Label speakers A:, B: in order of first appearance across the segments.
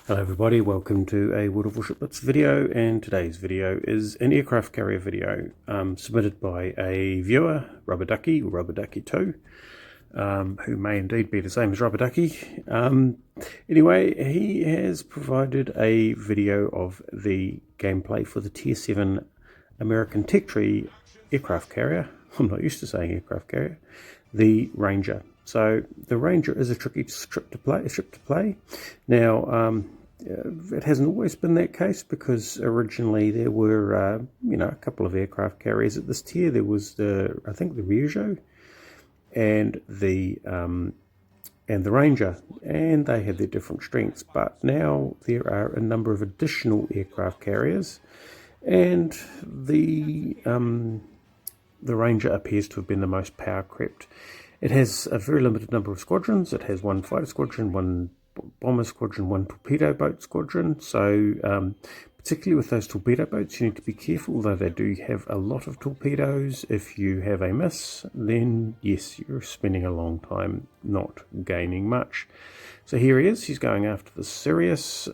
A: Hello everybody, welcome to a World of Warships Blitz video, and today's video is an aircraft carrier video submitted by a viewer, Rubber Ducky, or Rubber Ducky 2, who may indeed be the same as Rubber Ducky. Anyway, he has provided a video of the gameplay for the Tier 7 American Tech Tree aircraft carrier. I'm not used to saying aircraft carrier. The Ranger. So the Ranger is a tricky ship to play. Now, it hasn't always been that case, because originally there were, a couple of aircraft carriers at this tier. There was I think the Ryujo and the Ranger, and they had their different strengths. But now there are a number of additional aircraft carriers, and the Ranger appears to have been the most power crept. It has a very limited number of squadrons. It has one fighter squadron, one bomber squadron, one torpedo boat squadron. So particularly with those torpedo boats, you need to be careful, although they do have a lot of torpedoes. If you have a miss, then yes, you're spending a long time not gaining much. So here he is. He's going after the Sirius.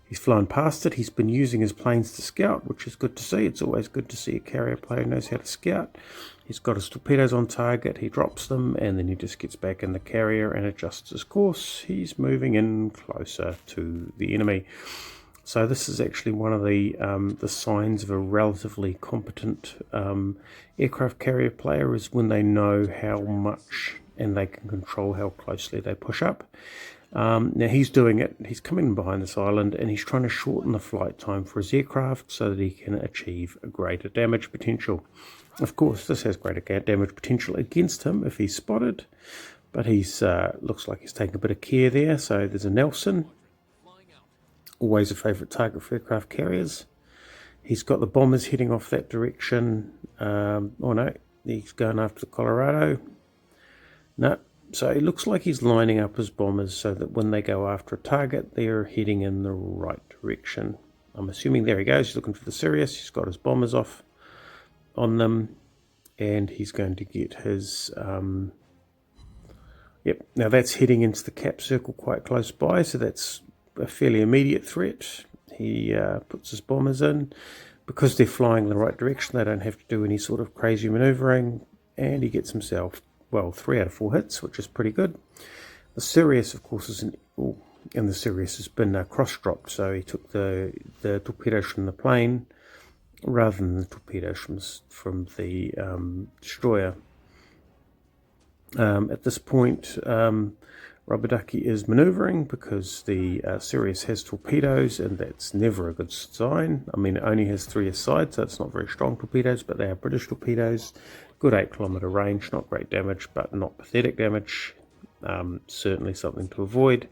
A: He's flown past it. He's been using his planes to scout, which is good to see. It's always good to see a carrier player who knows how to scout. He's got his torpedoes on target. He drops them, and then he just gets back in the carrier and adjusts his course. He's moving in closer to the enemy. So this is actually one of the signs of a relatively competent aircraft carrier player, is when they know how much and they can control how closely they push up. Now he's doing it. He's coming in behind this island, and he's trying to shorten the flight time for his aircraft so that he can achieve a greater damage potential. Of course, this has greater damage potential against him if he's spotted, but he's looks like he's taking a bit of care there. So there's a Nelson, always a favourite target for aircraft carriers. He's got the bombers heading off that direction. Oh no, he's going after the Colorado. No. So it looks like he's lining up his bombers so that when they go after a target, they're heading in the right direction. I'm assuming there he goes. He's looking for the Sirius. He's got his bombers off on them, and he's going to get his... Yep, now that's heading into the cap circle quite close by, so that's a fairly immediate threat. He puts his bombers in. Because they're flying in the right direction, they don't have to do any sort of crazy maneuvering, and he gets himself... well, 3 out of 4 hits, which is pretty good. The Sirius, of course, is and the Sirius has been cross-dropped, so he took the torpedoes from the plane rather than the torpedoes from the destroyer. At this point, Rubber Ducky is manoeuvring because the Sirius has torpedoes, and that's never a good sign. I mean, it only has 3 aside, so it's not very strong torpedoes, but they are British torpedoes. Good 8-kilometre range, not great damage, but not pathetic damage. Certainly something to avoid.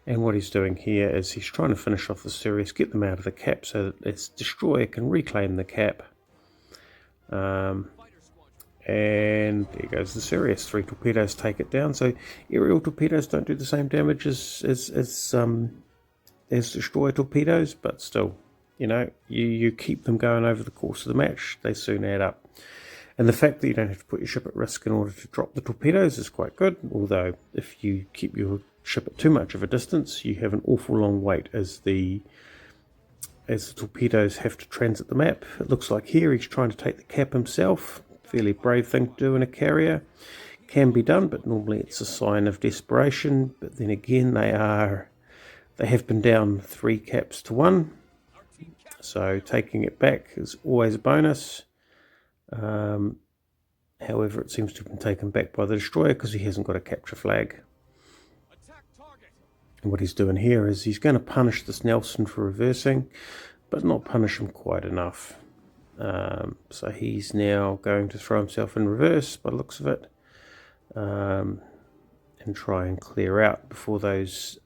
A: And what he's doing here is he's trying to finish off the Sirius, get them out of the cap so that this destroyer can reclaim the cap. And there goes the Sirius. 3 torpedoes take it down. So aerial torpedoes don't do the same damage as destroyer torpedoes, but still, you keep them going over the course of the match. They soon add up. And the fact that you don't have to put your ship at risk in order to drop the torpedoes is quite good, although if you keep your ship at too much of a distance, you have an awful long wait as the torpedoes have to transit the map. It looks like here he's trying to take the cap himself. Fairly brave thing to do in a carrier. Can be done, but normally it's a sign of desperation. But then again, they have been down 3 caps to 1. So taking it back is always a bonus. However, it seems to have been taken back by the destroyer because he hasn't got a capture flag. And what he's doing here is he's going to punish this Nelson for reversing, but not punish him quite enough. So he's now going to throw himself in reverse by the looks of it, and try and clear out before those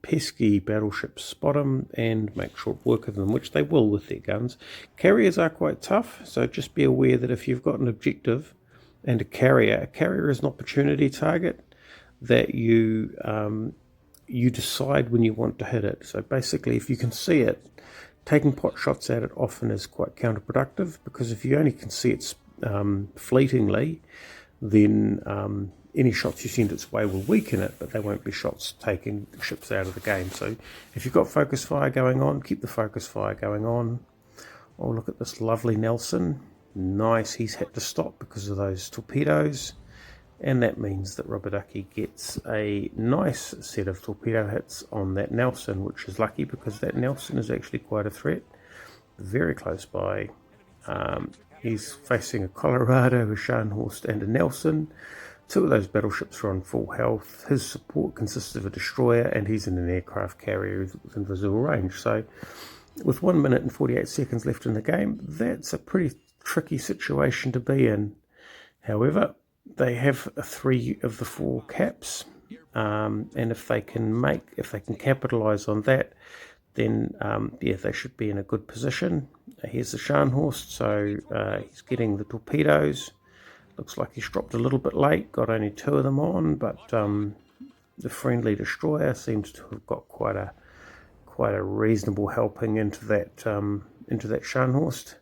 A: pesky battleships spot him and make short work of them, which they will with their guns. Carriers are quite tough, so just be aware that if you've got an objective and a carrier is an opportunity target that you decide when you want to hit it. So basically, if you can see it, taking pot shots at it often is quite counterproductive, because if you only can see it fleetingly, then any shots you send its way will weaken it, but they won't be shots taking ships out of the game. So if you've got focus fire going on, keep the focus fire going on. Oh, look at this lovely Nelson. Nice, he's had to stop because of those torpedoes. And that means that Rubber Ducky gets a nice set of torpedo hits on that Nelson, which is lucky because that Nelson is actually quite a threat. Very close by. He's facing a Colorado, a Scharnhorst and a Nelson. Two of those battleships are on full health. His support consists of a destroyer, and he's in an aircraft carrier within visual range. So with 1 minute and 48 seconds left in the game, that's a pretty tricky situation to be in. However, they have 3 of the 4 caps, and if they can capitalize on that, then yeah, they should be in a good position. Here's the Scharnhorst, so he's getting the torpedoes. Looks like he's dropped a little bit late, got only 2 of them on, but the friendly destroyer seems to have got quite a reasonable helping into that Scharnhorst.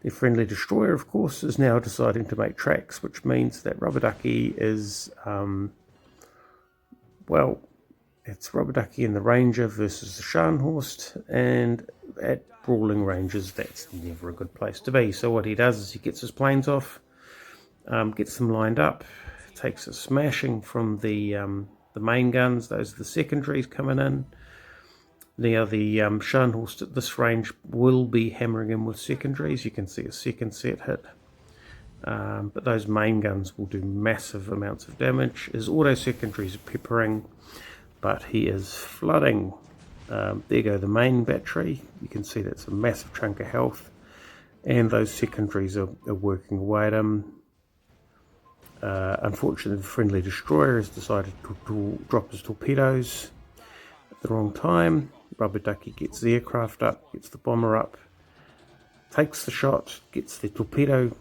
A: The friendly destroyer, of course, is now deciding to make tracks, which means that Rubber Ducky is, well, it's Rubber Ducky and the Ranger versus the Scharnhorst, and at brawling ranges, that's never a good place to be. So what he does is he gets his planes off, gets them lined up, takes a smashing from the main guns. Those are the secondaries coming in. Now the Scharnhorst at this range will be hammering in with secondaries. You can see a second set hit. But those main guns will do massive amounts of damage. His auto secondaries are peppering, but he is flooding. There you go, the main battery. You can see that's a massive chunk of health. And those secondaries are working away at him. Unfortunately, the friendly destroyer has decided to drop his torpedoes at the wrong time. Rubber Ducky gets the aircraft up, gets the bomber up, takes the shot, gets the torpedo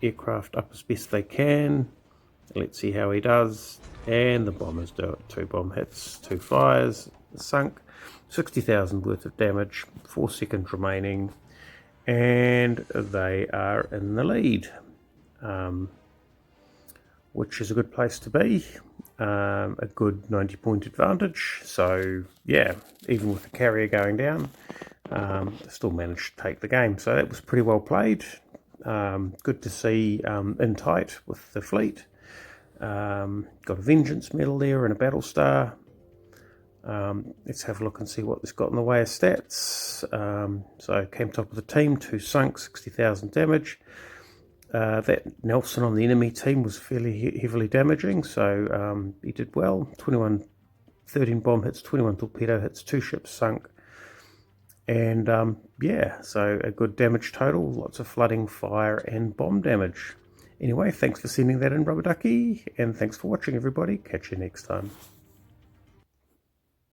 A: aircraft up as best they can. Let's see how he does. And the bombers do it. 2 bomb hits, 2 fires, sunk. 60,000 worth of damage, 4 seconds remaining, and they are in the lead, which is a good place to be. A good 90-point advantage. So yeah, even with the carrier going down, still managed to take the game. So that was pretty well played. Good to see in tight with the fleet. Got a Vengeance medal there and a Battle Star. Let's have a look and see what this got in the way of stats. So came top of the team, 2 sunk, 60,000 damage. That Nelson on the enemy team was fairly heavily damaging, so he did well. 13 bomb hits, 21 torpedo hits, 2 ships sunk. And yeah, so a good damage total, lots of flooding, fire and bomb damage. Anyway, thanks for sending that in, Rubber Ducky, and thanks for watching, everybody. Catch you next time.